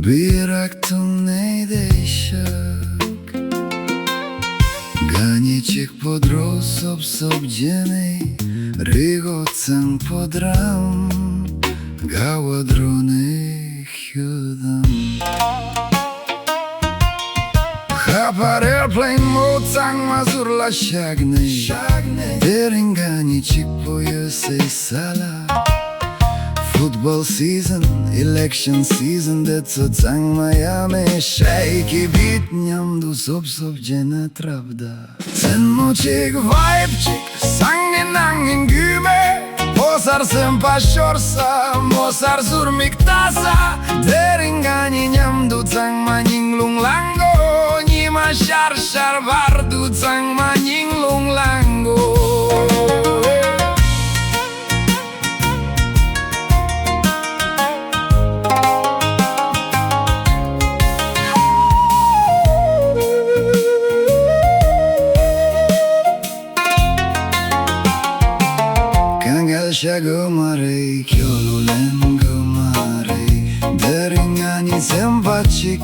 Biraktu nejdejszak Ganiček podros obsobdzienej Rygocem podram Gałodrony hyudam Hapar airplane mocang mazurla shagney Derin ganiček poyosey sala Football season, election season, deco cang Miami Shake beat niamdu sobdziena prawda Tsenmo Chik, vibe Chik, sangin angin güme Mosar sempa shorsa, mosar sur miktasa Deringani niamdu cang maninglung lango Nima shar shar bardu cang maninglung lango Shagomare, kyolulen gomare Deringani sempa Chik,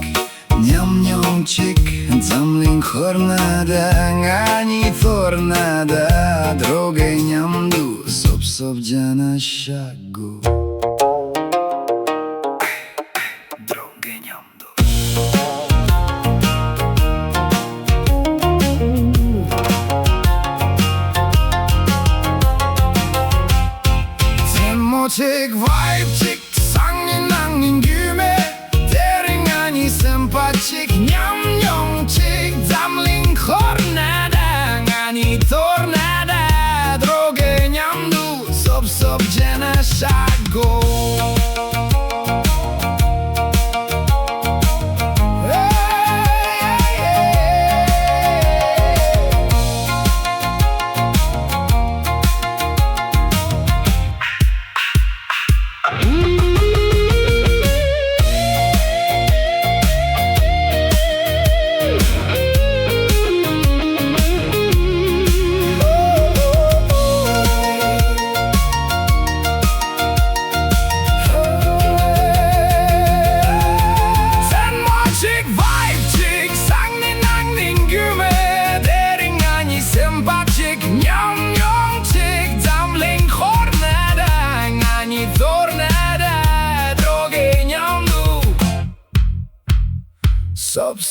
nyam nyam Chik Zamling hornada, ngani tornada Droge nyamdu, sobdziana shago Droge nyamdu Chik, vibe Chik, sangin angin güme Deringani sempa Chik, nyam nyam Chik Zamling hornada, ngani tornada Droge nyamdu, sobdziena shago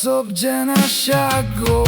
Sobdziena shago